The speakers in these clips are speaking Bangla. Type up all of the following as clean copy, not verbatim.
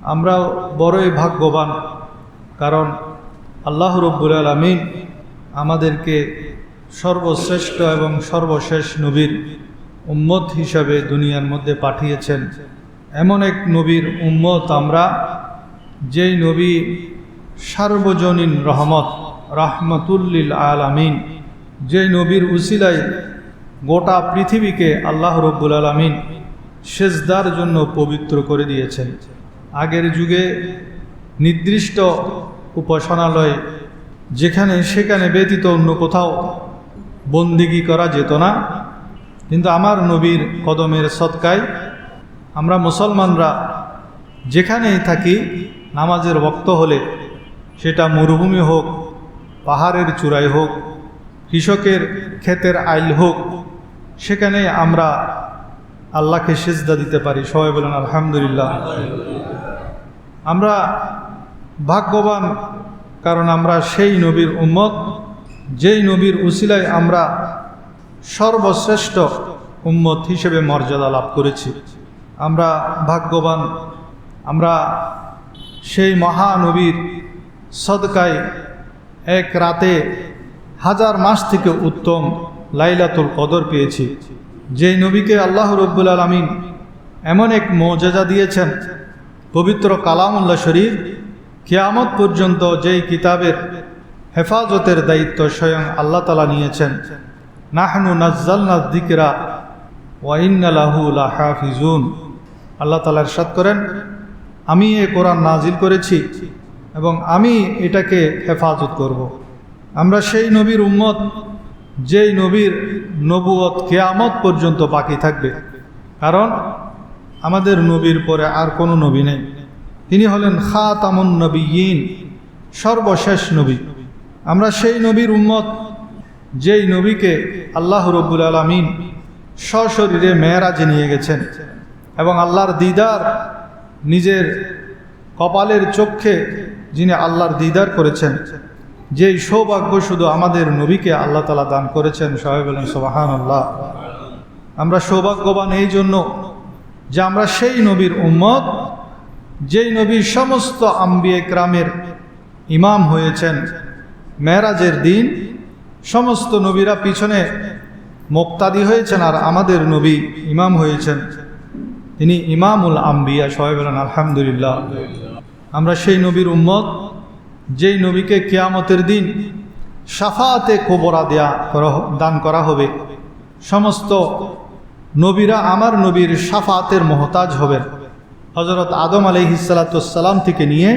আমরা বড়ই ভাগ্যবান, কারণ আল্লাহ রাব্বুল আলামিন আমাদেরকে সর্বশ্রেষ্ঠ এবং সর্বশেষ নবীর উম্মত হিসাবে দুনিয়ার মধ্যে পাঠিয়েছেন। এমন এক নবীর উম্মত আমরা, যেই নবী সার্বজনীন রহমত, রাহমাতুল লিল আলামিন, যেই নবীর উসিলায় গোটা পৃথিবীকে আল্লাহ রাব্বুল আলামিন সেজদার জন্য পবিত্র করে দিয়েছেন। আগের যুগে নির্দিষ্ট উপাসনালয় যেখানে সেখানে ব্যতীত অন্য কোথাও বন্দিগি করা যেত না, কিন্তু আমার নবীর কদমের সদকায় আমরা মুসলমানরা যেখানেই থাকি, নামাজের ওয়াক্ত হলে সেটা মরুভূমি হোক, পাহাড়ের চূড়ায় হোক, কৃষকের ক্ষেতের আইল হোক, সেখানে আমরা আল্লাহকে সিজদা দিতে পারি। সবাই বলেন আলহামদুলিল্লাহ। আমরা ভাগ্যবান, কারণ আমরা সেই নবীর উম্মত, যেই নবীর উসিলায় আমরা সর্বশ্রেষ্ঠ উম্মত হিসেবে মর্যাদা লাভ করেছি। আমরা ভাগ্যবান, আমরা সেই মহানবীর সদকায় এক রাতে 1000 মাস থেকে উত্তম লাইলাতুল কদর পেয়েছি। যেই নবীকে আল্লাহ রাব্বুল আলামিন এমন এক মুজিজা দিয়েছেন, পবিত্র কালামুল্লাহ শরীফ, কিয়ামত পর্যন্ত যেই কিতাবের হেফাজতের দায়িত্ব স্বয়ং আল্লাহ তাআলা নিয়েছেন। নাহনু নাজ্জালনা যিকরা ওয়া ইন্না লাহু লাহাফিজুন। আল্লাহ তাআলা ইরশাদ করেন, আমি এই কোরআন নাজিল করেছি এবং আমি এটাকে হেফাজত করব। আমরা সেই নবীর উম্মত, যেই নবীর নবুয়ত কিয়ামত পর্যন্ত বাকি থাকবে, কারণ আমাদের নবীর পরে আর কোনো নবী নেই। তিনি হলেন খাতামুন নবিয়্যিন, সর্বশেষ নবী। আমরা সেই নবীর উম্মত, যেই নবীকে আল্লাহ রাব্বুল আলামিন সশরীরে মেরাজে নিয়ে গেছেন এবং আল্লাহর দিদার নিজের কপালের চক্ষে যিনি আল্লাহর দিদার করেছেন, যেই সৌভাগ্য শুধু আমাদের নবীকে আল্লাহ তাআলা দান করেছেন। সবাই বলেন সুবহানাল্লাহ। আমরা সৌভাগ্যবান এই জন্য যে আমরা সেই নবীর উম্মত, যেই নবী সমস্ত আম্বিয়া কিরামের ইমাম হয়েছেন। মেরাজের দিন সমস্ত নবীরা পিছনে মুক্তাদি হয়েছেন, আর আমাদের নবী ইমাম হয়েছেন। তিনি ইমামুল আম্বিয়া। সবাই বলেন আলহামদুলিল্লাহ। আমরা সেই নবীর উম্মত, যেই নবীকে কিয়ামতের দিন শাফাতে কুবরা দান করা হবে। সমস্ত নবীরা আমার নবীর শাফাতের মুহতাজ হবেন। হযরত আদম আলাইহিস সালাতু সালাম থেকে নিয়ে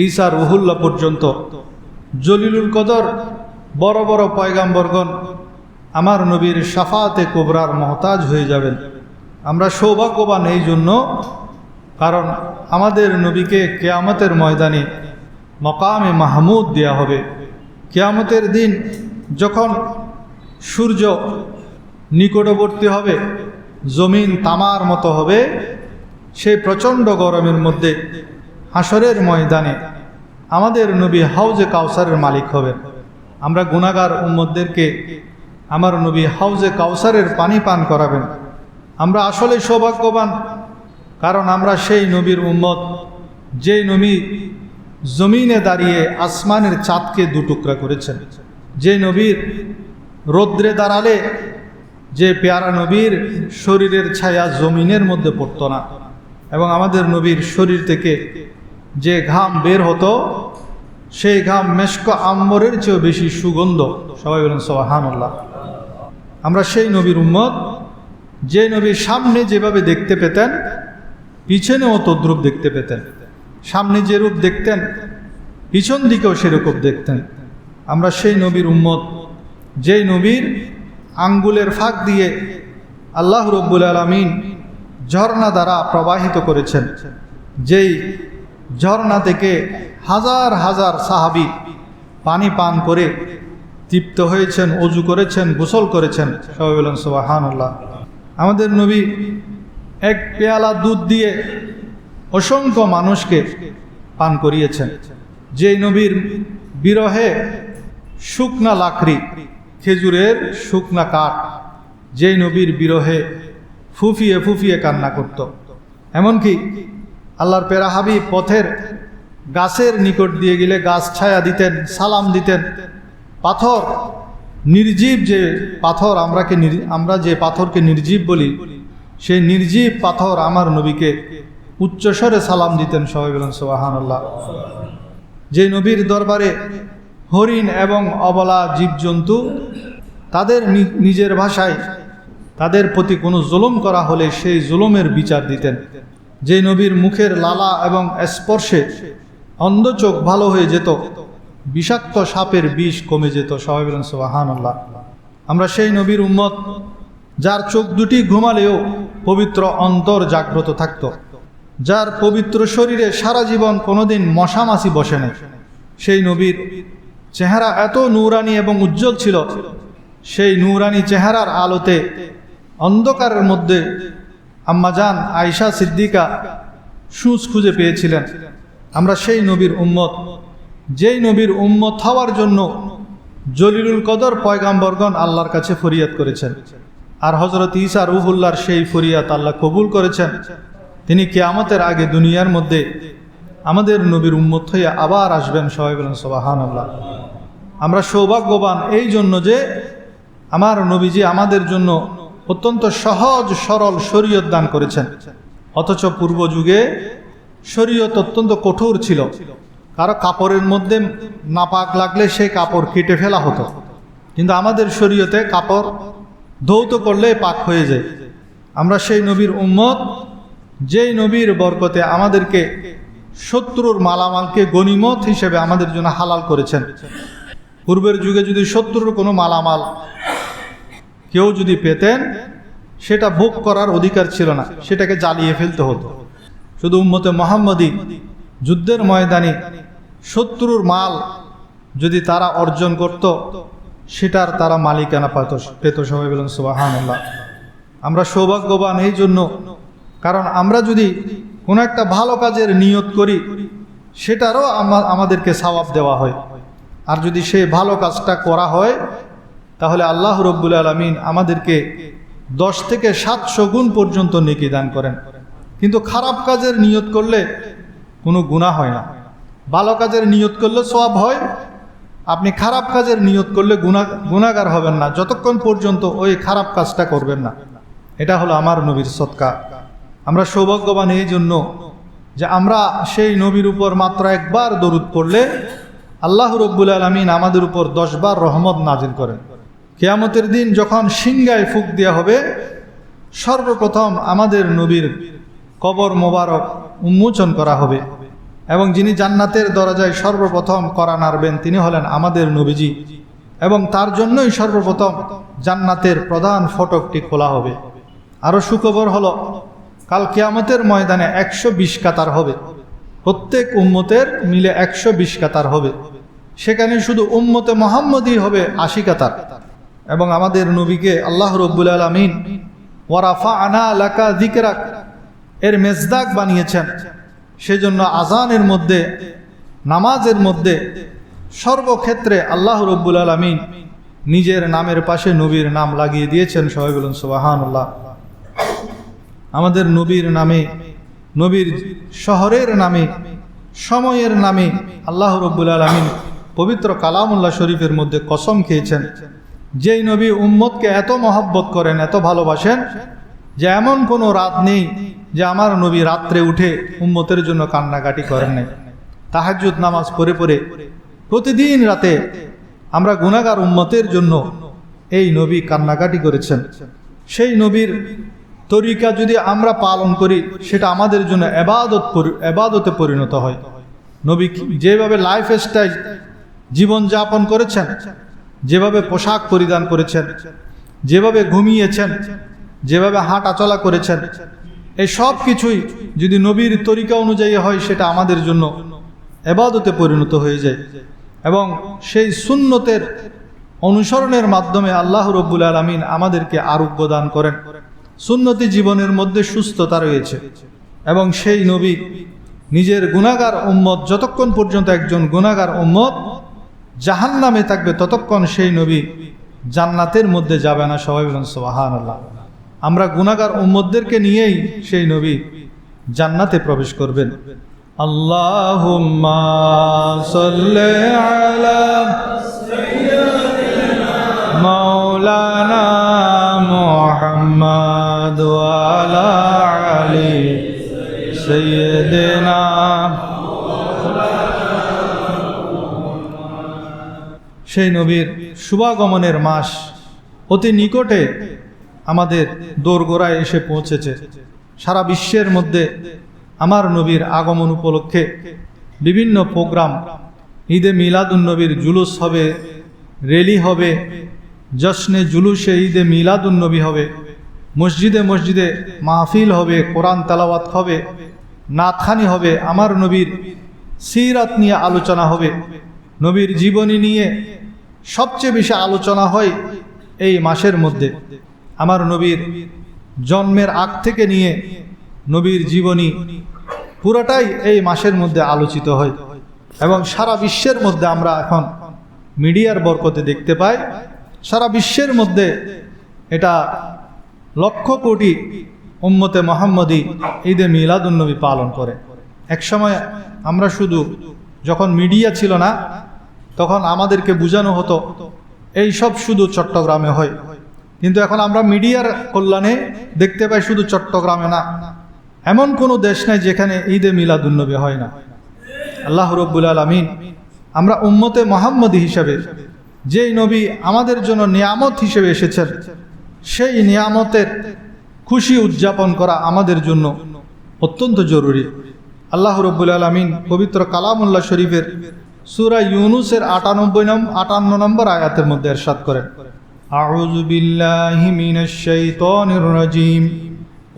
ঈসা রুহুল্লাহ পর্যন্ত জলিলুল কদর বড় বড় পয়গাম্বরগণ আমার নবীর শাফাতে কুবরার মুহতাজ হয়ে যাবেন। আমরা সৌভাগ্যবান এই জন্য, কারণ আমাদের নবীকে কিয়ামতের ময়দানে মকামে মাহমুদ দেয়া হবে। কিয়ামতের দিন যখন সূর্য নিকটবর্তী হবে, জমিন তামার মতো হবে, সেই প্রচণ্ড গরমের মধ্যে হাসরের ময়দানে আমাদের নবী হাউজে কাউসারের মালিক হবেন। আমরা গুনাহগার উম্মতদেরকে আমার নবী হাউজে কাউসারের পানি পান করাবেন। আমরা আসলে সৌভাগ্যবান, কারণ আমরা সেই নবীর উম্মত, যেই নবী জমিনে দাঁড়িয়ে আসমানের চাঁদকে দুটুকরা করেছেন, যে নবীর রৌদ্রে দাঁড়ালে যে পেয়ারা নবীর শরীরের ছায়া জমিনের মধ্যে পড়ত না, এবং আমাদের নবীর শরীর থেকে যে ঘাম বের হতো, সেই ঘাম মেশক আম্বরের চেয়েও বেশি সুগন্ধ। সবাই বলেন সুবহানাল্লাহ। আমরা সেই নবীর উম্মত, যে নবীর সামনে যেভাবে দেখতে পেতেন, পিছনেও তদ্রূপ দেখতে পেতেন। সামনে যে রূপ দেখতেন, পিছন দিকেও সেরকম দেখতেন। আমরা সেই নবীর উম্মত, যেই নবীর আঙ্গুলের ফাঁক দিয়ে আল্লাহ রাব্বুল আলামিন ঝর্ণা দ্বারা প্রবাহিত করেছেন, যেই ঝর্ণা থেকে হাজার হাজার সাহাবী পানি পান করে তৃপ্ত হয়েছেন, ওযু করেছেন, গোসল করেছেন। সবাই বলেন সুবহানাল্লাহ। আমাদের নবী এক পেয়ালা দুধ দিয়ে অসংখ্য মানুষকে পান করিয়েছেন। যেই নবীর বিরহে শুকনা লাকড়ি, খেজুরের শুকনা কাঠ, যেই নবীর বিরহে ফুফিয়ে ফুফিয়ে কান্না করত। এমনকি আল্লাহর পেরা হাবিব পথের গাছের নিকট দিয়ে গেলে গাছ ছায়া দিতেন, সালাম দিতেন। পাথর, নির্জীব যে পাথর, আমরা যে পাথরকে নির্জীব বলি, সেই নির্জীব পাথর আমার নবীকে উচ্চস্বরে সালাম দিতেন। সবাই বলেন সুবহানাল্লাহ। যে নবীর দরবারে হরিণ এবং অবলা জীবজন্তু তাদের নিজের ভাষায় তাদের প্রতি কোনো জুলুম করা হলে সেই জুলুমের বিচার দিতেন। যে নবীর মুখের লালা এবং স্পর্শে অন্ধ চোখ ভালো হয়ে যেত, বিষাক্ত সাপের বিষ কমে যেত। সবাই বলেন সুবহানাল্লাহ। আমরা সেই নবীর উম্মত যার চোখ দুটি ঘুমালেও পবিত্র অন্তর জাগ্রত থাকত, যার পবিত্র শরীরে সারা জীবন কোনোদিন মশামাছি বসে নাই। সেই নবীর চেহারা এত নূরানি এবং উজ্জ্বল ছিল, সেই নূরানি চেহারার আলোতে অন্ধকারের মধ্যে আম্মাজান আয়েশা সিদ্দিকা সূচ খুঁজে পেয়েছিলেন। আমরা সেই নবীর উম্মত, যেই নবীর উম্মত হওয়ার জন্য জলিলুল কদর পয়গাম্বরগণ আল্লাহর কাছে ফরিয়াদ করেছেন। আর হযরত ঈসা রূহুল্লাহর সেই ফরিয়াদ আল্লাহ কবুল করেছেন। তিনি কিয়ামতের আগে দুনিয়ার মধ্যে আমাদের নবীর উম্মত হয়ে আবার আসবেন। সবাই বলেন সুবহানাল্লাহ। আমরা সৌভাগ্যবান এই জন্য যে আমার নবীজি আমাদের জন্য অত্যন্ত সহজ সরল শরীয়ত দান করেছেন। অথচ পূর্ব যুগে শরীয়ত অত্যন্ত কঠোর ছিল। কারো কাপড়ের মধ্যে নাপাক লাগলে সেই কাপড় কেটে ফেলা হতো, কিন্তু আমাদের শরীয়তে কাপড় ধৌত করলে পাক হয়ে যায়। আমরা সেই নবীর উম্মত, যেই নবীর বরকতে আমাদেরকে শত্রুর মালামালকে গনিমত হিসেবে আমাদের জন্য হালাল করেছেন। পূর্বের যুগে যদি শত্রুর কোনো মালামাল কেউ যদি পেতেন, সেটা ভোগ করার অধিকার ছিল না, সেটাকে জ্বালিয়ে ফেলতে হতো। শুধু উম্মতে মুহাম্মদী যুদ্ধের ময়দানে শত্রুর মাল যদি তারা অর্জন করত, সেটার তারা মালিকানা পেত। সবাই বলেন সুবহানাল্লাহ। আমরা সৌভাগ্যবান এই জন্য, কারণ আমরা যদি কোনো একটা ভালো কাজের নিয়ত করি, সেটারও আমাদেরকে সওয়াব দেওয়া হয়। আর যদি সেই ভালো কাজটা করা হয়, তাহলে আল্লাহ রব্বুল আলামিন আমাদেরকে 10 থেকে 700 গুণ পর্যন্ত নেকি দান করেন। কিন্তু খারাপ কাজের নিয়ত করলে কোনো গুনাহ হয় না। ভালো কাজের নিয়ত করলে সওয়াব হয়। আপনি খারাপ কাজের নিয়ত করলে গুনাহগার হবেন না, যতক্ষণ পর্যন্ত ওই খারাপ কাজটা করবেন না। এটা হলো আমার নবীর সদকা। আমরা সৌভাগ্যবান এই জন্য যে আমরা সেই নবীর উপর মাত্র একবার দরুদ পড়লে আল্লাহ রব্বুল আলামিন আমাদের উপর 10 বার রহমত নাজিল করেন। কিয়ামতের দিন যখন সিংহায় ফুঁক দেওয়া হবে, সর্বপ্রথম আমাদের নবীর কবর মোবারক উন্মোচন করা হবে, এবং যিনি জান্নাতের দরজায় সর্বপ্রথম করা নাড়বেন তিনি হলেন আমাদের নবীজি, এবং তার জন্যই সর্বপ্রথম জান্নাতের প্রধান ফটকটি খোলা হবে। আরও সুখবর হলো, কাল কিয়ামতের ময়দানে 120 কাতার হবে, প্রত্যেক উম্মতের মিলে 120 কাতার হবে। সেখানে শুধু উম্মতে মুহাম্মদী হবে 80 কাতার, এবং আমাদের নবীকে আল্লাহ রব্বুল আলামিন ওয়ারাফা'না লাকা যিকরাক এর মেজদাক বানিয়েছেন। সেজন্য আজানের মধ্যে, নামাজের মধ্যে, সর্বক্ষেত্রে আল্লাহ রব্বুল আলামিন নিজের নামের পাশে নবীর নাম লাগিয়ে দিয়েছেন। সবাই বলুন সুবহানাল্লাহ। আমাদের নবীর নামে, নবীর শহরের নামে, সময়ের নামে আল্লাহ রব্বুল আলামিন পবিত্র কালামুল্লাহ শরীফের মধ্যে কসম খেয়েছেন, যেই নবী উম্মতকে এত মহব্বত করেন, এত ভালোবাসেন, যে এমন কোনো রাত নেই যে আমার নবী রাত্রে উঠে উম্মতের জন্য কান্নাকাটি করেন নাই। তাহাজ্জুদ নামাজ পড়ে পড়ে প্রতিদিন রাতে আমরা গুনাহগার উম্মতের জন্য এই নবী কান্নাকাটি করেছেন। সেই নবীর তরিকা যদি আমরা পালন করি, সেটা আমাদের জন্য এবাদতে পরিণত হয়। নবী যেভাবে লাইফ স্টাইল জীবনযাপন করেছেন, যেভাবে পোশাক পরিধান করেছেন, যেভাবে ঘুমিয়েছেন, যেভাবে হাঁটা চলা করেছেন, এই সব কিছুই যদি নবীর তরিকা অনুযায়ী হয়, সেটা আমাদের জন্য ইবাদতে পরিণত হয়ে যায়। এবং সেই সুন্নতের অনুসরণের মাধ্যমে আল্লাহ রব্বুল আলামিন আমাদেরকে আরোগ্য দান করেন। সুন্নতি জীবনের মধ্যে সুস্থতা রয়েছে, এবং সেই নবী নিজের গুনাহগার উম্মত, যতক্ষণ পর্যন্ত একজন গুনাহগার উম্মত জাহান্নামে থাকবে, ততক্ষণ সেই নবী জান্নাতের মধ্যে যাবে না। সবাই বলেন সুবহানাল্লাহ। আমরা গুনাহগার উম্মতদেরকে নিয়েই সেই নবী জান্নাতে প্রবেশ করবেন। আল্লাহুম্মা সাল্লি আলা মাওলানা মুহাম্মাদ ওয়া আলা আলি সাইয়্যিদিনা। সেই নবীর শুভাগমনের মাস অতি নিকটে আমাদের দোরগোড়ায় এসে পৌঁছেছে। সারা বিশ্বের মধ্যে আমার নবীর আগমন উপলক্ষে বিভিন্ন প্রোগ্রাম, ঈদে মিলাদুন্নবীর জুলুস হবে, র্যালি হবে, জশ্নে জুলুসে ঈদে মিলাদুন্নবী হবে, মসজিদে মসজিদে মাহফিল হবে, কোরআন তেলাওয়াত হবে, নাতখানি হবে, আমার নবীর সিরাত নিয়ে আলোচনা হবে, নবীর জীবনী নিয়ে সবচেয়ে বেশি আলোচনা হয় এই মাসের মধ্যে। আমার নবীর জন্মের আগ থেকে নিয়ে নবীর জীবনী পুরোটাই এই মাসের মধ্যে আলোচিত হয় এবং সারা বিশ্বের মধ্যে আমরা এখন মিডিয়ার বরকতে দেখতে পাই, সারা বিশ্বের মধ্যে এটা লক্ষ কোটি উম্মতে মুহাম্মদী ঈদে মিলাদুন্নবী পালন করে। একসময় আমরা শুধু যখন মিডিয়া ছিল না তখন আমাদেরকে বোঝানো হতো এই সব শুধু চট্টগ্রামে হয়, কিন্তু এখন আমরা মিডিয়ার কল্যাণে দেখতে পাই শুধু চট্টগ্রামে না, এমন কোনো দেশ নাই যেখানে ঈদে মিলাদুন্নবী হয় না। আল্লাহ রাব্বুল আলামিন আমরা উম্মতে মুহাম্মদী হিসেবে যেই নবী আমাদের জন্য নিয়ামত হিসেবে এসেছেন, সেই নিয়ামতের খুশি উদযাপন করা আমাদের জন্য অত্যন্ত জরুরি। আল্লাহ রাব্বুল আলামিন পবিত্র কালামুল্লাহ শরীফের সূরা ইউনূসের 58 নম্বর আয়াতের মধ্যে ইরশাদ করেন, আউযু বিল্লাহি মিনাশ শাইতানির রাজীম,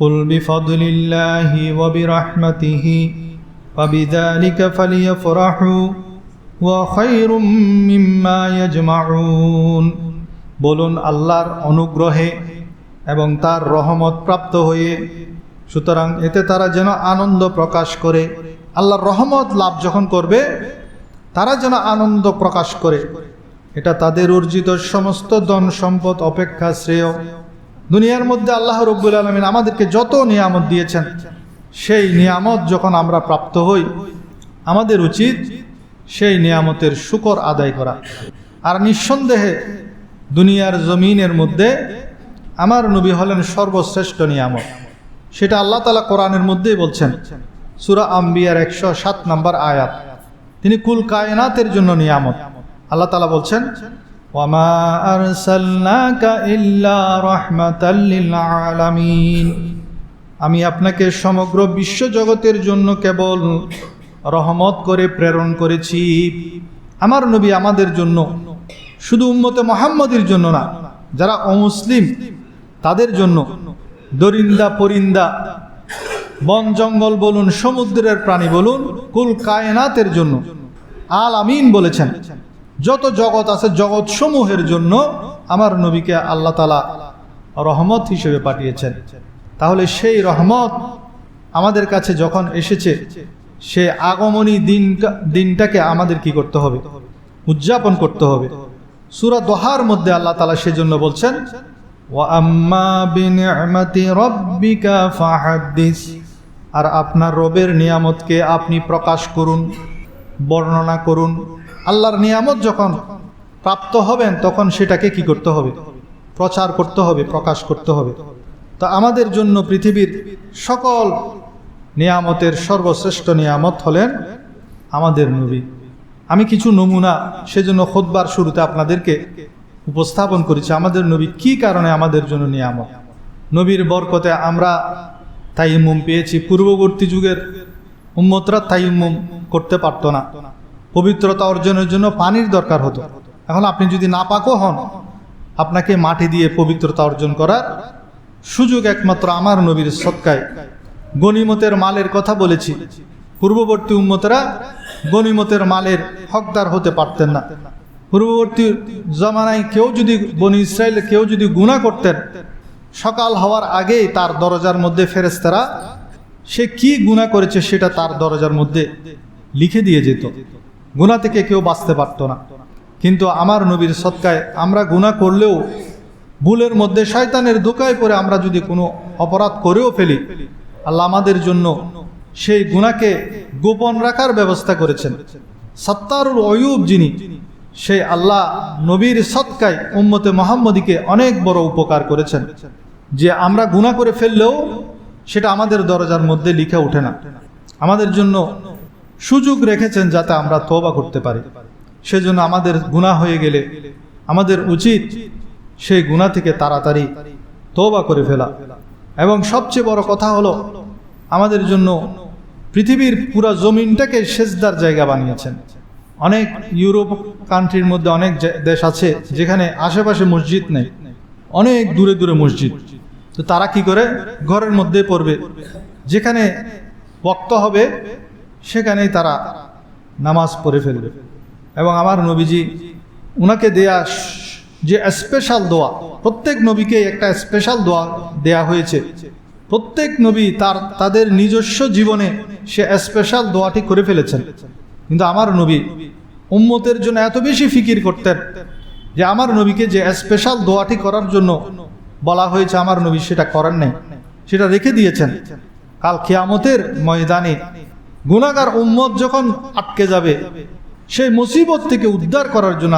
কুল বিফাদলিল্লাহি ওয়া বিরাহমাতিহি ফাবিযালিকা ফালিয়াফরাহু ওয়া খায়রুম মিম্মা ইয়াজমাউন। বলুন আল্লাহর অনুগ্রহে এবং তার রহমত প্রাপ্ত হয়ে সুতরাং এতে তারা যেন আনন্দ প্রকাশ করে। আল্লাহর রহমত লাভ যখন করবে তারা যেন আনন্দ প্রকাশ করে, এটা তাদের অর্জিত সমস্ত ধন সম্পদ অপেক্ষা শ্রেয়। দুনিয়ার মধ্যে আল্লাহ রাব্বুল আলামিন আমাদেরকে যত নিয়ামত দিয়েছেন, সেই নিয়ামত যখন আমরা প্রাপ্ত হই আমাদের উচিত সেই নিয়ামতের শুকর আদায় করা। আর নিঃসন্দেহে দুনিয়ার জমিনের মধ্যে আমার নবী হলেন সর্বশ্রেষ্ঠ নিয়ামত। সেটা আল্লাহ তাআলা কোরআনের মধ্যেই বলছেন, সূরা আম্বিয়ার 107 নম্বর আয়াত। তিনি কুল কায়নাতের জন্য নিয়ামত। আল্লাহ তাআলা বলছেন, ওয়ামা আরসালনাকা ইল্লা রাহমাতাল লিল আলামিন। আমি আপনাকে সমগ্র বিশ্ব জগতের জন্য কেবল রহমত করে প্রেরণ করেছি। আমার নবী আমাদের জন্য, শুধু উম্মতে মুহাম্মদীর জন্য না, যারা অমুসলিম তাদের জন্য, দরিন্দা পরিন্দা, বন জঙ্গল বলুন, সমুদ্রের প্রাণী বলুন, কুল কায়নাতের জন্য। আল আমিন বলেছেন, যত জগৎ আছে জগৎ সমূহের জন্য আমার নবীকে আল্লাহ তাআলা রহমত হিসেবে পাঠিয়েছেন। তাহলে সেই রহমত আমাদের কাছে যখন এসেছে, সে আগমনী দিনটাকে আমাদের কি করতে হবে? উদযাপন করতে হবে। সূরা দোহার মধ্যে আল্লাহ তাআলা সেজন্য বলছেন, ওয়া আম্মা বিনি'মাতি রাব্বিকা ফাহাদ্দিস। আর আপনার রবের নিয়ামতকে আপনি প্রকাশ করুন, বর্ণনা করুন। আল্লাহর নিয়ামত যখন প্রাপ্ত হবেন তখন সেটাকে কি করতে হবে? প্রচার করতে হবে, প্রকাশ করতে হবে। তা আমাদের জন্য পৃথিবীর সকল নিয়ামতের সর্বশ্রেষ্ঠ নিয়ামত হলেন আমাদের নবী। আমি কিছু নমুনা সেজন্য খুতবার শুরুতে আপনাদেরকে উপস্থাপন করেছি আমাদের নবী কি কারণে আমাদের জন্য নিয়ামত। নবীর বরকতে আমরা তায়াম্মুম পেয়েছি। পূর্ববর্তী যুগের উম্মতরা তায়াম্মুম করতে পারতো না, পবিত্রতা অর্জনের জন্য পানির দরকার হতো। এখন আপনি যদি নাপাকও হন, আপনাকে মাটি দিয়ে পবিত্রতা অর্জন করার সুযোগ একমাত্র আমার নবীর সদকায়। গনিমতের মালের কথা বলেছি, পূর্ববর্তী উম্মতরা গনিমতের মালের হকদার হতে পারতেন না। পূর্ববর্তী জামানায় কেউ যদি বনি ইসরায়েল কেউ যদি গুনাহ করতেন, সকাল হওয়ার আগেই তার দরজার মধ্যে ফেরেশতারা সে কি গুনাহ করেছে সেটা তার দরজার মধ্যে লিখে দিয়ে যেত। গুনাহ থেকে কেউ বাঁচতে পারত না। কিন্তু আমার নবীর সদকায় আমরা গুনাহ করলেও, ভুলের মধ্যে শয়তানের ধোঁকায় পড়ে আমরা যদি কোনো অপরাধ করেও ফেলি, আল্লাহ আমাদের জন্য সেই গুনাহকে গোপন রাখার ব্যবস্থা করেছেন। সত্তারুল অয়ুব যিনি, সেই আল্লাহ নবীর সদকায় উম্মতে মুহাম্মদীকে অনেক বড় উপকার করেছেন, যে আমরা গুনাহ করে ফেললেও সেটা আমাদের দরজার মধ্যে লিখে ওঠে না। আমাদের জন্য সুযোগ রেখেছেন যাতে আমরা তওবা করতে পারি। সেজন্য আমাদের গুনাহ হয়ে গেলে আমাদের উচিত সেই গুনাহ থেকে তাড়াতাড়ি তওবা করে ফেলা। এবং সবচেয়ে বড় কথা হলো, আমাদের জন্য পৃথিবীর পুরো জমিনটাকে সেজদার জায়গা বানিয়েছেন। অনেক ইউরোপ কান্ট্রির মধ্যে অনেক দেশ আছে যেখানে আশেপাশে মসজিদ নেই, অনেক দূরে দূরে মসজিদ। তো তারা কি করে, ঘরের মধ্যে পড়বে, যেখানে ওয়াক্ত হবে সেখানেই তারা নামাজ পড়ে ফেলবে। এবং আমার নবীজি, উনাকে দেয়া যে স্পেশাল দোয়া, প্রত্যেক নবীকে একটা স্পেশাল দোয়া দেয়া হয়েছে। প্রত্যেক নবী তাদের নিজস্ব জীবনে সে স্পেশাল দোয়াটি করে ফেলেছেন। কিন্তু আমার নবী উম্মতের জন্য এত বেশি ফিকির করতেন যে আমার নবীকে যে স্পেশাল দোয়াটি করার জন্য বলা হয়েছে, আমার নবী সেটা করেন নাই, সেটা রেখে দিয়েছেন। কাল কিয়ামতের ময়দানে গুনাহগার উম্মত যখন আটকে যাবে, সেই মুসিবত থেকে উদ্ধার করার জন্য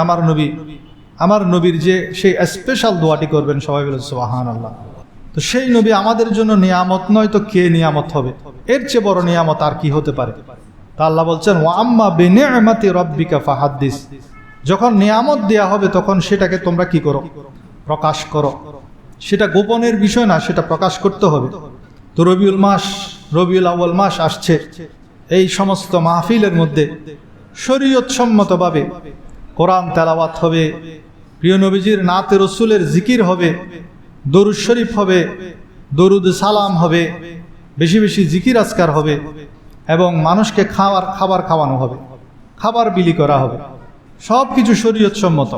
আমার নবীর যে সেই স্পেশাল দোয়াটি করবেন, সবাই বলে সুবহানাল্লাহ। তো সেই নবী আমাদের জন্য নিয়ামত নয় তো কে নিয়ামত হবে? এর চেয়ে বড় নিয়ামত আর কি হতে পারে? তা আল্লাহ বলছেন, ওয়া আম্মা বিনিআমাতি রাব্বিকা ফাহাদ্দিস। যখন নিয়ামত দেয়া হবে তখন সেটাকে তোমরা কি করো? প্রকাশ করো। সেটা গোপনের বিষয় না, সেটা প্রকাশ করতে হবে। তো রবিউল আউয়াল মাস আসছে, এই সমস্ত মাহফিলের মধ্যে শরীয়ত সম্মতভাবে কোরআন তেলাওয়াত হবে, প্রিয় নবীজির নাতে রসুলের জিকির হবে, দরুদ শরীফ হবে, দরুদ সালাম হবে, বেশি বেশি জিকির আজকার হবে, এবং মানুষকে খাবার খাওয়ানো হবে, খাবার বিলি করা হবে। সব কিছু শরীয়ত সম্মত।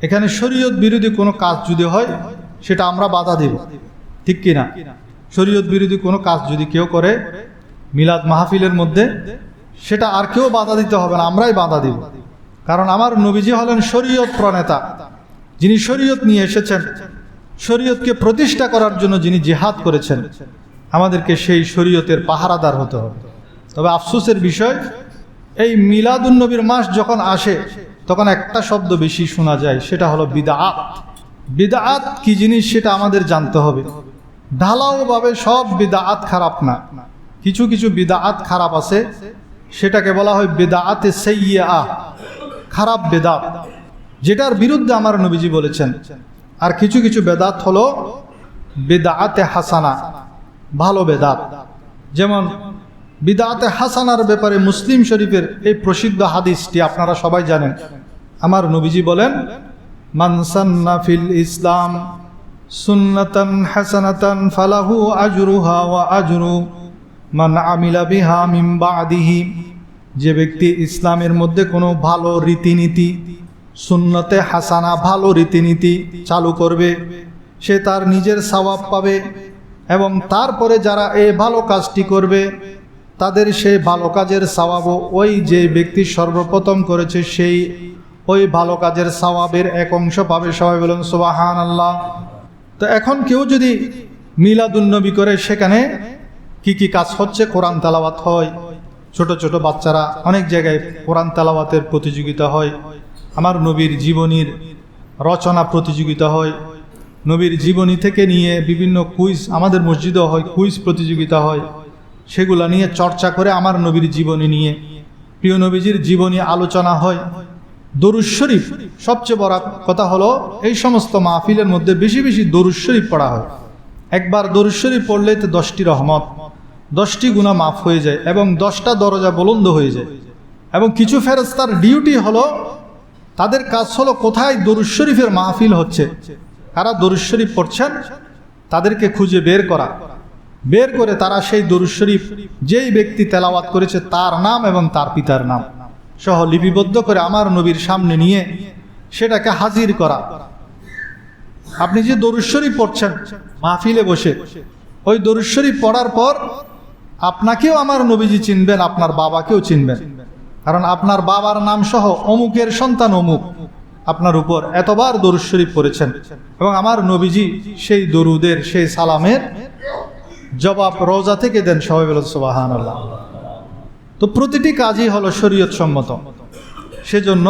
এখানে শরীয়ত বিরোধী কোনো কাজ যদি হয় সেটা আমরা বাধা দেব, ঠিক কিনা? শরীয়ত বিরোধী কোনো কাজ যদি কেউ করে মিলাদ মাহফিলের মধ্যে, সেটা আর কেউ বাধা দিতে হবে না, আমরাই বাধা দিব। কারণ আমার নবীজি হলেন শরীয়ত প্রণেতা, যিনি শরীয়ত নিয়ে এসেছেন, শরীয়তকে প্রতিষ্ঠা করার জন্য যিনি জিহাদ করেছেন। আমাদেরকে সেই শরীয়তের পাহারাদার হতে হবে। তবে আফসোসের বিষয়, এই মিলাদুন্নবীর মাস যখন আসে তখন একটা শব্দ বেশি শোনা যায়, সেটা হলো বিদআত। বিদআত কি জিনিস সেটা আমাদের জানতে হবে। ঢালাওভাবে সব বিদআত খারাপ না, কিছু কিছু বিদআত খারাপ আছে, সেটাকে বলা হয় বিদআতে সাইয়্যিআ, খারাপ বেদাত, যেটার বিরুদ্ধে আমার নবীজি বলেছেন। আর কিছু কিছু বেদাত হলো বিদআতে হাসানা, ভালো বেদাত। যেমন বিদআতে হাসানার ব্যাপারে মুসলিম শরীফের এই প্রসিদ্ধ হাদিসটি আপনারা সবাই জানেন। আমার নবীজি বলেন, মান সান্না ফিল ইসলাম সুন্নাতান হাসানাতান ফালাহু আজরুহা ওয়া আজরু মান আমিলা বিহা মিন বাদিহি। যে ব্যক্তি ইসলামের মধ্যে কোনো ভালো রীতিনীতি, সুন্নতে হাসানা, ভালো রীতিনীতি চালু করবে, সে তার নিজের সওয়াব পাবে, এবং তারপরে যারা এই ভালো কাজটি করবে তাদের সেই ভালো কাজের সওয়াবও ওই যে ব্যক্তি সর্বপ্রথম করেছে সেই ওই ভালো কাজের সওয়াবের এক অংশ পাবে। সবাই বলুন সুবহানাল্লাহ। তো এখন কেউ যদি মিলাদুন্নবী করে, সেখানে কি কি কাজ হচ্ছে? কোরআন তেলাওয়াত হয়, ছোট ছোট বাচ্চারা অনেক জায়গায় কোরআন তেলাওয়াতের প্রতিযোগিতা হয়, আমার নবীর জীবনীর রচনা প্রতিযোগিতা হয়, নবীর জীবনী থেকে নিয়ে বিভিন্ন কুইজ, আমাদের মসজিদেও হয় কুইজ প্রতিযোগিতা হয়, সেগুলা নিয়ে চর্চা করে আমার নবীর জীবনী নিয়ে, প্রিয় নবীজির জীবনী আলোচনা হয়। দরুদ শরীফ, সবচেয়ে বড় কথা হলো এই সমস্ত মাহফিলের মধ্যে বেশি বেশি দরুদ শরীফ পড়া হয়। একবার দরুদ শরীফ পড়লে তো 10টি রহমত, 10টি গুনাহ মাফ হয়ে যায়, এবং 10টা দরজা বুলন্দ হয়ে যায়। এবং কিছু ফেরেশতার ডিউটি হলো, তাদের কাজ হলো কোথায় দরুদ শরীফের মাহফিল হচ্ছে, কারা দরুদ শরীফ পড়ছেন তাদেরকে খুঁজে বের করা, বের করে তারা সেই দরুদ শরীফ যেই ব্যক্তি তেলাওয়াত করেছে তার নাম এবং তার পিতার নাম সহ লিপিবদ্ধ করে আমার নবীর সামনে নিয়ে সেটাকে হাজির করা। আপনি যে দরুদ শরীফ পড়ছেন মাহফিলে বসে, ওই দরুদ শরীফ পড়ার পর আপনাকেও আমার নবীজি চিনবেন, আপনার বাবাকেও চিনবেন, কারণ আপনার বাবার নাম সহ অমুকের সন্তান অমুক আপনার উপর এতবার দরুদ শরীফ পড়েছেন, এবং আমার নবীজি সেই দরুদের, সেই সালামের জবাব রওজা থেকে দেন। সবাই বলেন সুবহানাল্লাহ। তো প্রতিটি কাজই হলো শরীয়ত সম্মত, সেজন্য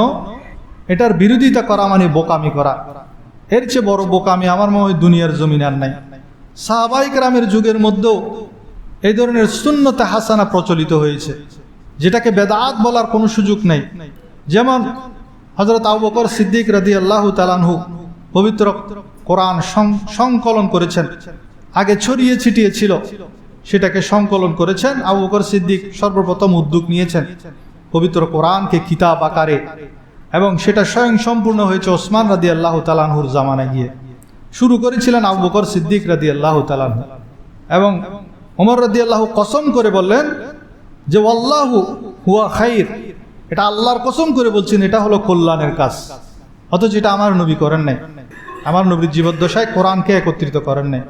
এটার বিরোধিতা করা মানে বোকামি করা। এর চেয়ে বড় বোকামি আমার মনে হয় দুনিয়ার জমিনে আর নাই। সাহাবায়ে কেরামের যুগের মধ্যেও এই ধরনের সুন্নতে হাসানা প্রচলিত হয়েছে, যেটাকে বেদাত বলার কোনো সুযোগ নেই। যেমন হযরত আবু বকর সিদ্দিক রাদিয়াল্লাহু তাআলা আনহু পবিত্র কোরআন সংকলন করেছেন। আগে ছড়িয়ে ছিটিয়ে ছিল, সেটাকে সংকলন করেছেন। আবু বকর সিদ্দিক সর্বপ্রথম উদ্যোগ নিয়েছেন পবিত্র কোরআনকে কিতাব আকারে, এবং সেটা স্বয়ং সম্পূর্ণ হয়েছে ওসমান রাদিয়াল্লাহু তাআলা আনহুর জামানায় গিয়ে। শুরু করেছিলেন আবু বকর সিদ্দিক রাদিয়াল্লাহু তাআলা আনহু, এবং ওমর রাদিয়াল্লাহু কসম করে বললেন যে ওয়াল্লাহু হুয়া খাইর, এটা আল্লাহর কসম করে বলছেন এটা হলো কল্যাণের কাজ। অথচ এটা আমার নবী করেন নাই। আমার নবীর জীবদ্দশায় কোরআনকে একত্রিত করেন নাই।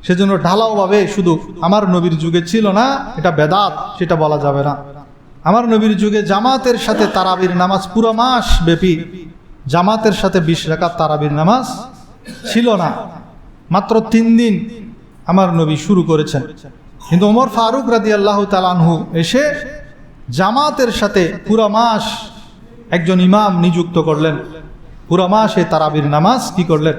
সেজন্য ঢালাওভাবে শুধু আমার নবীর যুগে ছিল না, এটা বেদাত, সেটা বলা যাবে না। আমার নবীর যুগে জামাতের সাথে তারাবির নামাজ পুরো মাস ব্যাপী জামাতের সাথে 20 রাকাত তারাবির নামাজ ছিল না। মাত্র 3 দিন আমার নবী শুরু করেছেন। কিন্তু ওমর ফারুক রাদিয়াল্লাহু তাআলা আনহু এসে জামাতের সাথে পুরো মাস একজন ইমাম নিযুক্ত করলেন। পুরো মাস এই তারাবির নামাজ কি করলেন?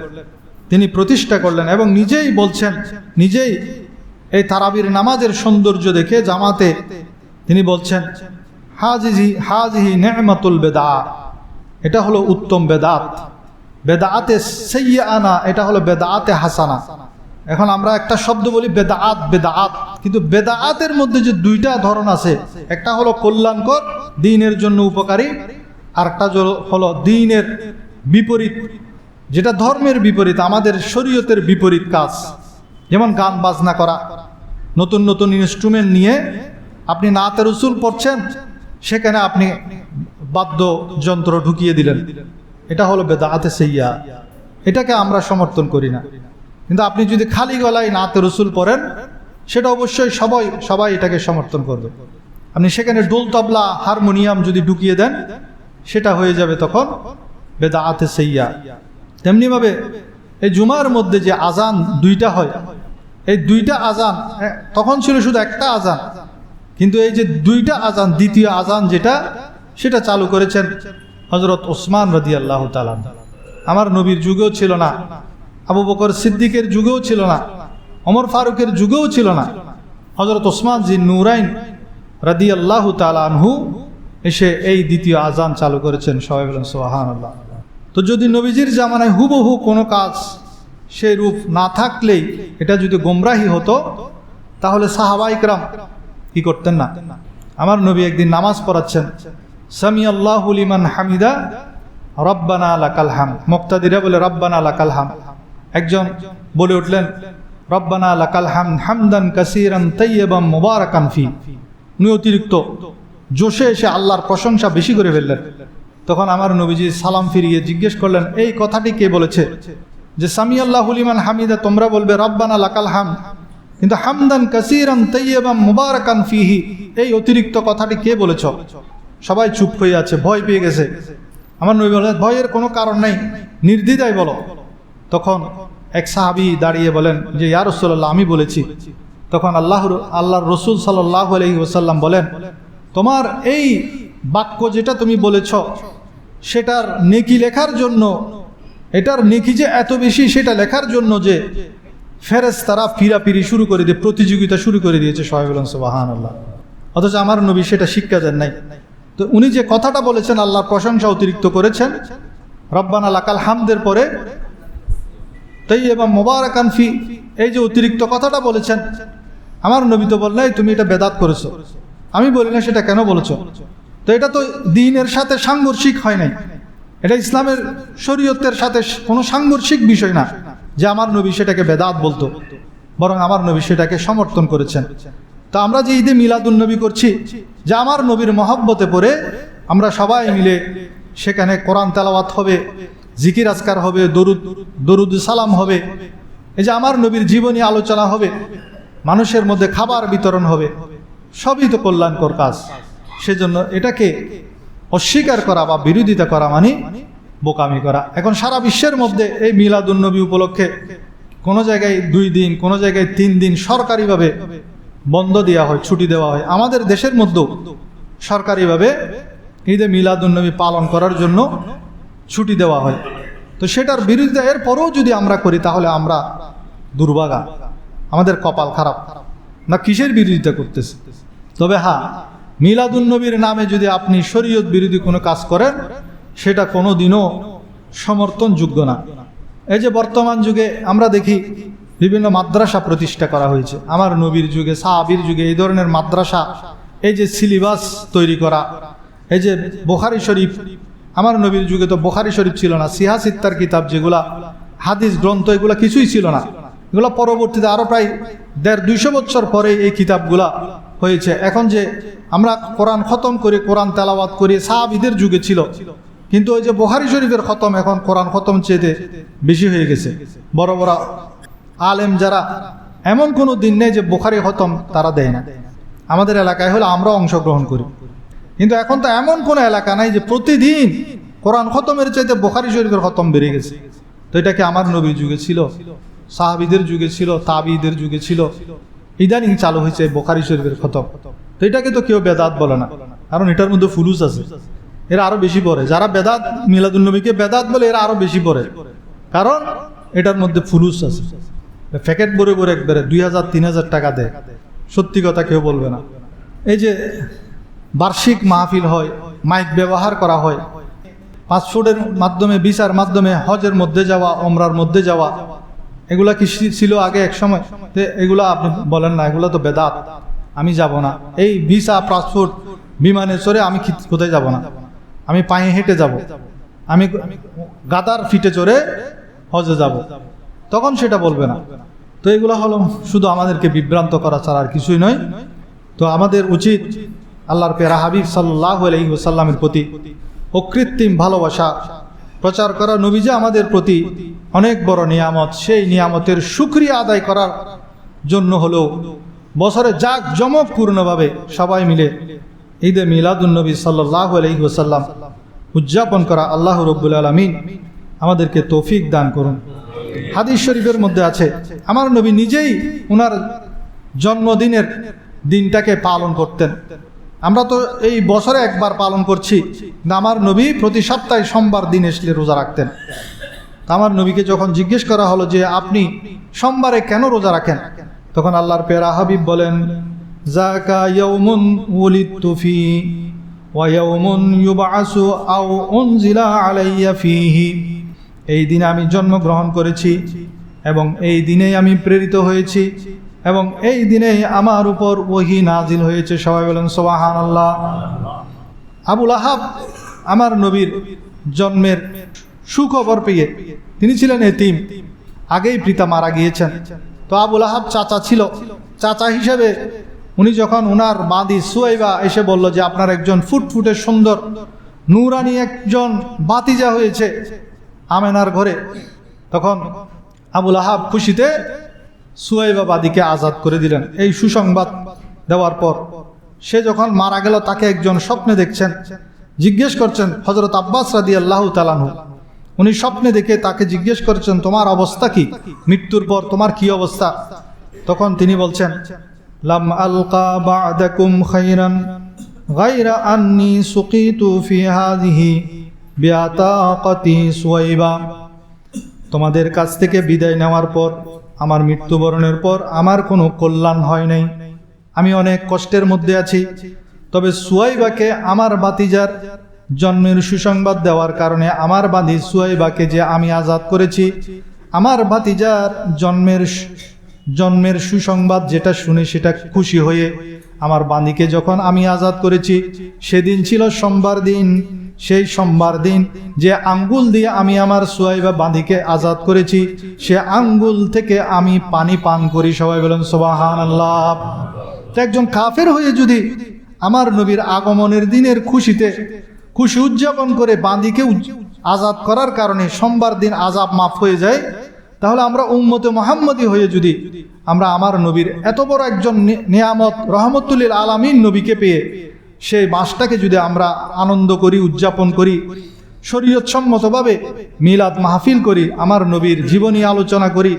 তিনি প্রতিষ্ঠা করলেন, এবং নিজেই বলছেন, নিজেই এই তারাবির নামাজের সৌন্দর্য দেখে জামাতে তিনি বলছেন হাজিহি নি'মাতুল বেদা, এটা হলো উত্তম বেদাত। বেদাতে সাইয়্যানা, এটা হলো বেদাতে হাসানা। এখন আমরা একটা শব্দ বলি বেদাত বেদাত, কিন্তু বেদাতের মধ্যে যে 2টা ধরন আছে, একটা হলো কল্যাণকর, দ্বীনের জন্য উপকারী, আর একটা হলো দ্বীনের বিপরীত, যেটা ধর্মের বিপরীত, আমাদের শরীয়তের বিপরীত কাজ। যেমন গান বাজনা করা, নতুন নতুন ইনস্ট্রুমেন্ট নিয়ে আপনি নাতে রসুল পড়ছেন, সেখানে আপনি বাদ্যযন্ত্র ঢুকিয়ে দিলেন, এটা হলো বেদাতে সাইয়্যা। এটাকে আমরা সমর্থন করি না। কিন্তু আপনি যদি খালি গলায় নাতে রসুল পড়েন, সেটা অবশ্যই সবাই এটাকে সমর্থন করবে। আপনি সেখানে ডোল তবলা হারমোনিয়াম যদি ঢুকিয়ে দেন, সেটা হয়ে যাবে তখন বেদাতে সাইয়্যা। তেমনিভাবে এই জুমার মধ্যে যে আজান 2টা হয়, এই 2টা আজান, তখন ছিল শুধু একটা আজান, কিন্তু এই যে 2টা আজান, দ্বিতীয় আজান যেটা, সেটা চালু করেছেন হযরত ওসমান রাদিয়াল্লাহু তাআলা। আমার নবীর যুগেও ছিল না, আবু বকর সিদ্দিকের যুগেও ছিল না, ওমর ফারুকের যুগেও ছিল না। হযরত ওসমান জি নূরাইন রাদিয়াল্লাহু তাআলা আনহু এসে এই দ্বিতীয় আজান চালু করেছেন। সবাই বলেন সুবহানাল্লাহ। তো যদি নবীজির জামানায় হুবহু কোনো কাজ সেই রূপ না থাকলেই এটা যদি গোমরাহি হতো, তাহলে সাহাবায়ে কেরাম কি করতেন না। আমার নবী একদিন নামাজ পড়াচ্ছেন, সামিআল্লাহু লিমান হামিদা রব্বানা লাকাল হামদ, মুক্তাদিরা বলে রব্বানা লাকাল হামদ। একজন বলে উঠলেন রব্বানা লাকাল হামদ হামদান কাসীরান তাইয়্যিবান মুবারাকান ফি। উনি অতিরিক্ত জোশে এসে আল্লাহর প্রশংসা বেশি করে ফেললেন। তখন আমার নবীজি সালাম ফিরিয়ে জিজ্ঞেস করলেন, এই কথাটি কে বলেছে যে সামিআল্লাহু লিমান হামিদা তোমরা বলবে রব্বানা লাকাল হামদ, কিন্তু হামদান কাসীরান তাইয়্যিবান মুবারাকান ফিহি, এই অতিরিক্ত কথাটি কে বলেছ? সবাই চুপ হয়ে আছে, ভয় পেয়ে গেছে। আমার নবী বলেন, ভয়ের কোনো কারণ নেই, নির্দ্বিধায় বলো। তখন এক সাহাবী দাঁড়িয়ে বলেন যে ইয়া রাসূলুল্লাহ, আমি বলেছি। তখন আল্লাহর রসুল সাল্লাল্লাহু আলাইহি ওয়াসাল্লাম বলেন, তোমার এই বাক্য যেটা তুমি বলেছ, সেটার নেকি লেখার জন্য, এটার নেকি যে এত বেশি সেটা লেখার জন্য যে ফেরেশতারা পিরাপিরি শুরু করে দিয়ে প্রতিযোগিতা শুরু করে দিয়েছে। সবাই বলেন সুবহানাল্লাহ। অথচ আমার নবী সেটা শিক্ষা দেন নাই। তো উনি যে কথাটা বলেছেন, আল্লাহর প্রশংসা অতিরিক্ত করেছেন, রব্বানা লাকাল হামদের পরে তাইয়্যিবান মুবারাকান ফি, এই যে অতিরিক্ত কথাটা বলেছেন, আমার নবী তো বললেন তুমি এটা বেদাত করেছো। আমি বলি না সেটা কেন বলেছো? তো এটা তো দ্বীনের সাথে সাংঘর্ষিক হয় নাই, এটা ইসলামের শরীয়তের সাথে কোনো সাংঘর্ষিক বিষয় না যে আমার নবী সেটাকে বেদাত বলতো, বরং আমার নবী সেটাকে সমর্থন করেছেন। তা আমরা যে ঈদে মিলাদুন নবী করছি, যে আমার নবীর মহব্বতে পড়ে আমরা সবাই মিলে সেখানে কোরআন তেলাওয়াত হবে, জিকির আজকার হবে, দরুদ সালাম হবে, এই যে আমার নবীর জীবনী আলোচনা হবে, মানুষের মধ্যে খাবার বিতরণ হবে, সবই তো কল্যাণকর কাজ। সেজন্য এটাকে অস্বীকার করা বা বিরোধিতা করা মানে বোকামি করা। এখন সারা বিশ্বের মধ্যে এই মিলাদুন নবী উপলক্ষে কোনো জায়গায় 2 দিন, কোনো জায়গায় 3 দিন সরকারিভাবে বন্ধ দেওয়া হয়, ছুটি দেওয়া হয়। আমাদের দেশের মধ্যেও সরকারিভাবে ঈদে মিলাদুন্নবী পালন করার জন্য ছুটি দেওয়া হয়। তো সেটার বিরুদ্ধে এরপরেও যদি আমরা করি তাহলে আমরা দুর্ভাগা, আমাদের কপাল খারাপ না, কিসের বিরোধিতা করতেছে। তবে হ্যাঁ, মিলাদুন্নবীর নামে যদি আপনি শরীয়ত বিরোধী কোনো কাজ করেন সেটা কোনো দিনও সমর্থনযোগ্য না। এই যে বর্তমান যুগে আমরা দেখি বিভিন্ন মাদ্রাসা প্রতিষ্ঠা করা হয়েছে। আমার নবীর যুগে, সাহাবীর যুগে এই ধরনের মাদ্রাসা, এই যে সিলেবাস তৈরি করা, এই যে বুখারী শরীফ, আমার নবীর যুগে তো বুখারী শরীফ ছিল না, সিহা সিত্তার কিতাব যেগুলা হাদিস গ্রন্থ, এগুলা কিছুই ছিল না। এগুলো পরবর্তীতে আরও প্রায় 150-200 বছর পরে এই কিতাবগুলা হয়েছে। এখন যে আমরা কোরআন খতম করি, কোরআন তেলাওয়াত করি, সাহাবীদের যুগে ছিল, কিন্তু ওই যে বুখারী শরীফের খতম এখন কোরআন খতম চেয়ে বেশি হয়ে গেছে। বড় বড় আলেম যারা, এমন কোনো দিন নেই যে বুখারী খতম তারা দেয় না। আমাদের এলাকায় হলে আমরা অংশগ্রহণ করি, কিন্তু এখন তো এমন কোনো এলাকা নাই যে প্রতিদিন কোরআন খতমের চাইতে বুখারী শরীফের খতম বেড়ে গেছে। তো এটা কি আমার নবীর যুগে ছিল, সাহাবীদের যুগে ছিল, তাবিঈদের যুগে ছিল? ইদানিং চালু হয়েছে বুখারী শরীফের খতম। তো এটাকে তো কেউ বেদাত বলে না, কারণ এটার মধ্যে ফুলুস আছে। এরা আরো বেশি পড়ে, যারা বেদাত মিলাদুন্নবীকে বেদাত বলে এরা আরো বেশি পড়ে, কারণ এটার মধ্যে ফুলুস আছে। প্যাকেট ভরে ভরে একবারে 2000-3000 টাকা দেয়, সত্যি কথা কেউ বলবে না। এই যে বার্ষিক মাহফিল হয়, মাইক ব্যবহার করা হয়, পাসপোর্টের মাধ্যমে, ভিসার মাধ্যমে হজের মধ্যে যাওয়া, ওমরার মধ্যে যাওয়া, এগুলা কি ছিল আগে এক সময়? এগুলা আপনি বলেন না এগুলা তো বেদাত, আমি যাব না। এই ভিসা, পাসপোর্ট, বিমানে চড়ে আমি কোথায় যাব না, আমি পায়ে হেঁটে যাব, আমি গাদার ফিটে চড়ে হজে যাব, তখন সেটা বলবে না। তো এগুলো হলো শুধু আমাদেরকে বিভ্রান্ত করা ছাড়া আর কিছুই নয়। তো আমাদের উচিত আল্লাহর প্যারা হাবিব সাল্লাল্লাহু আলাইহি ওয়াসাল্লামের প্রতি অকৃত্রিম ভালোবাসা প্রচার করা। নবী যে আমাদের প্রতি অনেক বড় নিয়ামত, সেই নিয়ামতের শুকরিয়া আদায় করার জন্য হলো বছরে জাঁকজমকপূর্ণভাবে সবাই মিলে ঈদে মিলাদুন্নবী সাল্লাল্লাহু আলাইহি ওয়াসাল্লাম উদযাপন করা। আল্লাহ রাব্বুল আলামিন আমাদেরকে তৌফিক দান করুন। হাদিস শরীফের মধ্যে আছে, আমার নবী নিজেই ওনার জন্মদিনের দিনটাকে পালন করতেন। আমরা তো এই বছরে একবার পালন করছি, আমার নবী প্রতি সপ্তাহে সোমবার দিন এসলে রোজা রাখতেন। আমার নবীকে যখন জিজ্ঞেস করা হলো যে আপনি সোমবারে কেন রোজা রাখেন, তখন আল্লাহর প্যারা হাবিব বলেন, যাকা ইয়াউমুন উলিদতু ফি ওয়া ইয়াউমুন ইউবআসু আও উনজিলা আলাইয়া ফিহি। এই দিনে আমি জন্মগ্রহণ করেছি এবং এই দিনেই আমি প্রেরিত হয়েছি এবং এই দিনেই আমার উপর ওহী নাজিল হয়েছে। সবাই বলেন সুবহানাল্লাহ। আবুল আহাব আমার নবীর জন্মের সুখবর পেয়ে, তিনি ছিলেন এতিম, আগেই পিতা মারা গিয়েছেন। তো আবুল আহাব চাচা ছিল, চাচা হিসেবে উনি যখন উনার বাঁধি সুয়াইবা এসে বলল যে আপনার একজন ফুটফুটে সুন্দর নূরানি একজন ভাতিজা হয়েছে আমেনার ঘরে, তখন আবুল আহাব খুশিতে সুয়াইবা বাদীকে আজাদ করে দিলেন। এই সুসংবাদ দেওয়ার পর সে যখন মারা গেল, তাকে একজন স্বপ্নে দেখছেন, জিজ্ঞেস করছেন, হযরত আব্বাস রাদিয়াল্লাহু তাআলা আনহু, উনি স্বপ্নে দেখে তাকে জিজ্ঞেস করছেন তোমার অবস্থা কি, মৃত্যুর পর তোমার কি অবস্থা? তখন তিনি বলছেন, লাম আলকা বা'দাকুম খাইরান গায়রা আন্নী সুকিতু ফি হাযিহি বিআতাকাতি সুয়াইবা। তোমাদের কাছ থেকে বিদায় নেওয়ার পর, আমার মৃত্যুবরণের পর আমার কোনো কল্যাণ হয় নাই, আমি অনেক কষ্টের মধ্যে আছি। তবে সুয়াইবাকে, আমার ভাতিজার জন্মের সুসংবাদ দেওয়ার কারণে, আমার বাঁধি সুয়াইবাকে যে আমি আজাদ করেছি, আমার ভাতিজার জন্মের সুসংবাদ যেটা শুনে সেটা খুশি হয়ে আমার বাঁধিকে যখন আমি আজাদ করেছি, সেদিন ছিল সোমবার দিন। সেই সোমবার দিন যে আঙ্গুল দিয়ে আমি আমার সুয়াইবা বাঁধিকে আজাদ করেছি, সে আঙ্গুল থেকে আমি পানি পান করি। সবাই বলেন সুবহানাল্লাহ। একজন কাফের হয়ে যদি আমার নবীর আগমনের দিনের খুশি উদযাপন করে বাঁধিকে আজাদ করার কারণে সোমবার দিন আযাব মাফ হয়ে যায়, তাহলে আমরা উম্মতে মুহাম্মদী হয়ে যদি আমরা আমার নবীর এত বড় একজন নিয়ামত রহমতুল লিল আলামিন নবীকে পেয়ে সেই মাসটাকে যদি আমরা আনন্দ করি, উদযাপন করি, শরীয়ত সম্মতভাবে মিলাদ মাহফিল করি, আমার নবীর জীবনী আলোচনা করি,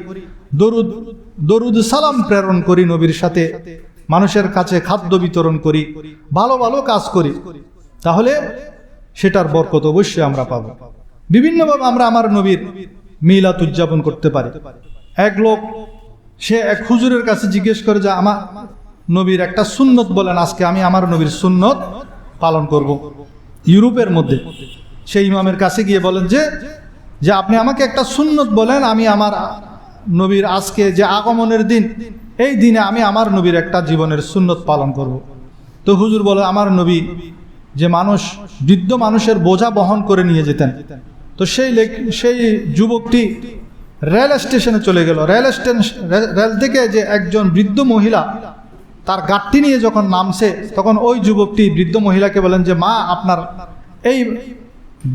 দরুদ সালাম প্রেরণ করি, নবীর সাথে মানুষের কাছে খাদ্য বিতরণ করি, ভালো ভালো কাজ করি, তাহলে সেটার বরকত অবশ্যই আমরা পাব। বিভিন্নভাবে আমরা আমার নবীর মিলাদ উদযাপন করতে পারি। এক লোক সে এক হুজুরের কাছে জিজ্ঞেস করে যে আমার নবীর একটা সুন্নত বলেন, আজকে আমি আমার নবীর সুন্নত পালন করব। ইউরোপের মধ্যে সেই ইমামের কাছে গিয়ে বলেন যে আপনি আমাকে একটা সুন্নত বলেন, আমি আমার নবীর আজকে যে আগমনের দিন, এই দিনে আমি আমার নবীর একটা জীবনের সুন্নত পালন করব। তো হুজুর বলে, আমার নবী যে বৃদ্ধ মানুষের বোঝা বহন করে নিয়ে যেতেন, তো সেই যুবকটি রেল স্টেশনে চলে গেল। রেল থেকে যে একজন বৃদ্ধ মহিলা তার গাড়িটি নিয়ে যখন নামছে, তখন ওই যুবকটি বৃদ্ধ মহিলাকে বলেন যে মা, আপনার এই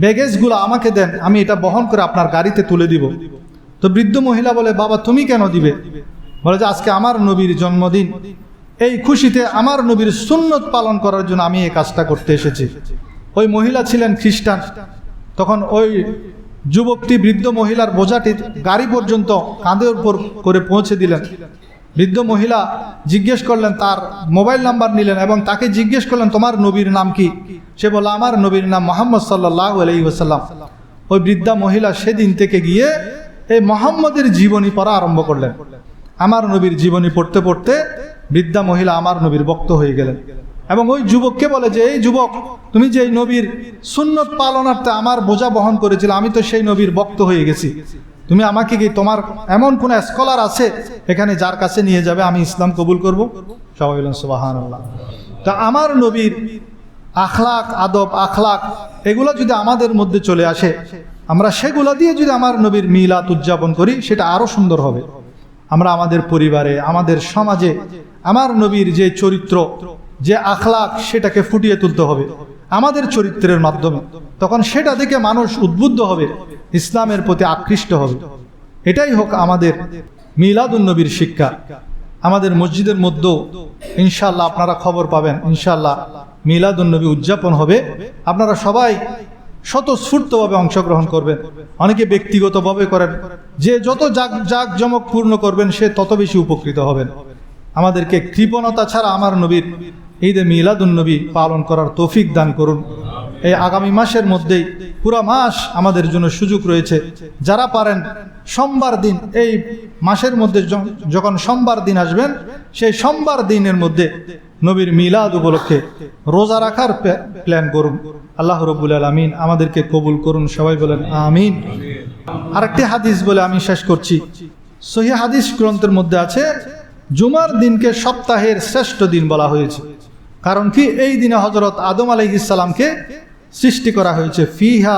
ব্যাগেজগুলো আমাকে দেন, আমি এটা বহন করে আপনার গাড়িতে তুলে দিব। তো বৃদ্ধ মহিলা বলে, বাবা তুমি কেন দিবে? বলে যে আজকে আমার নবীর জন্মদিন, এই খুশিতে আমার নবীর সুন্নত পালন করার জন্য আমি এই কাজটা করতে এসেছি। ওই মহিলা ছিলেন খ্রিস্টান। তখন ওই যুবকটি বৃদ্ধ মহিলার বোঝাটি গাড়ি পর্যন্ত কাঁধের উপর করে পৌঁছে দিলেন। বৃদ্ধ মহিলা জিজ্ঞেস করলেন, তার মোবাইল নাম্বার নিলেন এবং তাকে জিজ্ঞেস করলেন, তোমার নবীর নাম কি? সে বলল, আমার নবীর নাম মুহাম্মদ সাল্লাল্লাহু আলাইহি ওয়াসাল্লাম। ওই বৃদ্ধা মহিলা সেদিন থেকে গিয়ে এই মুহাম্মদের জীবনী পড়া আরম্ভ করলেন। আমার নবীর জীবনী পড়তে পড়তে বৃদ্ধা মহিলা আমার নবীর ভক্ত হয়ে গেলেন এবং ওই যুবককে বলে যে, এই যুবক, তুমি যে এই নবীর সুন্নত পালনার্থে আমার বোঝা বহন করেছিল, আমি তো সেই নবীর ভক্ত হয়ে গেছি। তুমি আমাকে কি তোমার এমন কোন স্কলার আছে এখানে যার কাছে নিয়ে যাবে, আমি ইসলাম কবুল করব? সবাই বলেন সুবহানাল্লাহ। তা আমার নবীর আখলাক, আদব, আখলাক এগুলো যদি আমাদের মধ্যে চলে আসে, আমরা সেগুলো দিয়ে যদি আমার নবীর মিলাদ উদযাপন করি, সেটা আরো সুন্দর হবে। আমরা আমাদের পরিবারে, আমাদের সমাজে আমার নবীর যে চরিত্র, যে আখলাক, সেটাকে ফুটিয়ে তুলতে হবে আমাদের চরিত্রের মাধ্যমে। তখন সেটা দেখে মানুষ উদ্বুদ্ধ হবে, ইসলামের প্রতি আকৃষ্ট হবে। এটাই হোক আমাদের মিলাদুন্নবীর শিক্ষা। আমাদের মসজিদের মধ্যেও ইনশাআল্লাহ আপনারা খবর পাবেন, ইনশাআল্লাহ মিলাদুন্নবী উদযাপন হবে। আপনারা সবাই স্বতঃস্ফূর্তভাবে অংশগ্রহণ করবেন। অনেকে ব্যক্তিগতভাবে করেন, যে যত জাঁকজমক পূর্ণ করবেন সে তত বেশি উপকৃত হবেন। আমাদেরকে কৃপণতা ছাড়া আমার নবীর ঈদে মিলাদুন্নবী পালন করার তৌফিক দান করুন। এই আগামী মাসের মধ্যেই পুরো মাস আমাদের জন্য সুযোগ রয়েছে। যারা পারেন সোমবার দিন, এই মাসের মধ্যে যখন সোমবার দিন আসবেন, সেই সোমবার দিনের মধ্যে নবীর মিলাদ উপলক্ষে রোজা রাখার প্ল্যান করুন। আল্লাহ রাব্বুল আলামিন আমাদেরকে কবুল করুন, সবাই বলেন আমিন। আরেকটি হাদিস বলে আমি শেষ করছি। সহিহ হাদিস গ্রন্থের মধ্যে আছে, জুমার দিনকে সপ্তাহের শ্রেষ্ঠ দিন বলা হয়েছে। কারণ কি, এই দিনে হযরত আদম আলাইহিস সালামকে সৃষ্টি করা হয়েছে। ফিহা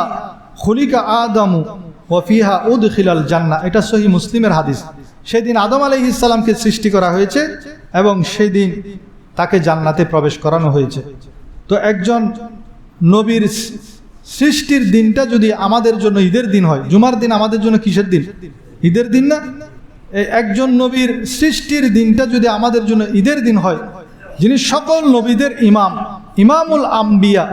খুলিকা আদমু ওয়া ফিহা উদখিলাল জান্নাহ, এটা সহিহ মুসলিমের হাদিস। সেদিন আদম আলাইহিস সালামকে সৃষ্টি করা হয়েছে এবং সেই দিন তাকে জান্নাতে প্রবেশ করানো হয়েছে। তো একজন নবীর সৃষ্টির দিনটা যদি আমাদের জন্য ঈদের দিন হয়, জুমার দিন আমাদের জন্য কিসের দিন? ঈদের দিন না? এই একজন নবীর সৃষ্টির দিনটা যদি আমাদের জন্য ঈদের দিন হয়, যিনি সকল নবীদের ইমাম, ইমামুল আম্বিয়া,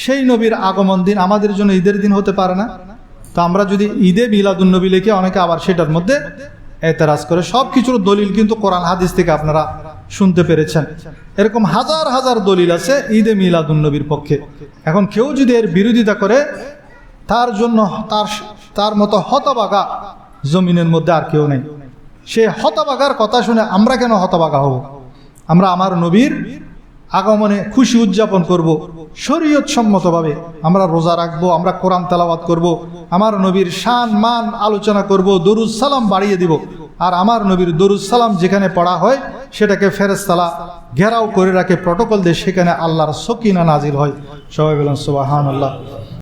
সেই নবীর আগমন দিন আমাদের জন্য ঈদের দিন হতে পারে না? তো আমরা যদি ঈদে মিলাদুন্নবী লিখে, অনেকে আবার সেটার মধ্যে এতরাজ করে। সব কিছুর দলিল কিন্তু কোরআন হাদিস থেকে আপনারা শুনতে পেরেছেন। এরকম হাজার হাজার দলিল আছে ঈদে মিলাদুন্নবীর পক্ষে। এখন কেউ যদি এর বিরোধিতা করে, তার জন্য তার মতো হতভাগা জমিনের মধ্যে আর কেউ নেই। সে হতভাগার কথা শুনে আমরা কেন হতভাগা হব? আমরা আমার নবীর আগমনে খুশি উদযাপন করব, শরীয়ত সম্মতভাবে আমরা রোজা রাখবো, আমরা কোরআন তেলাওয়াত করব, আমার নবীর শান মান আলোচনা করব, দরুদ সালাম বাড়িয়ে দিব। আর আমার নবীর দরুদ সালাম যেখানে পড়া হয় সেটাকে ফেরেশতারা ঘেরাও করে রাখে, প্রটোকল দিয়ে, সেখানে আল্লাহর সকিনা নাজিল হয়। সবাই বলেন সুবহানাল্লাহ।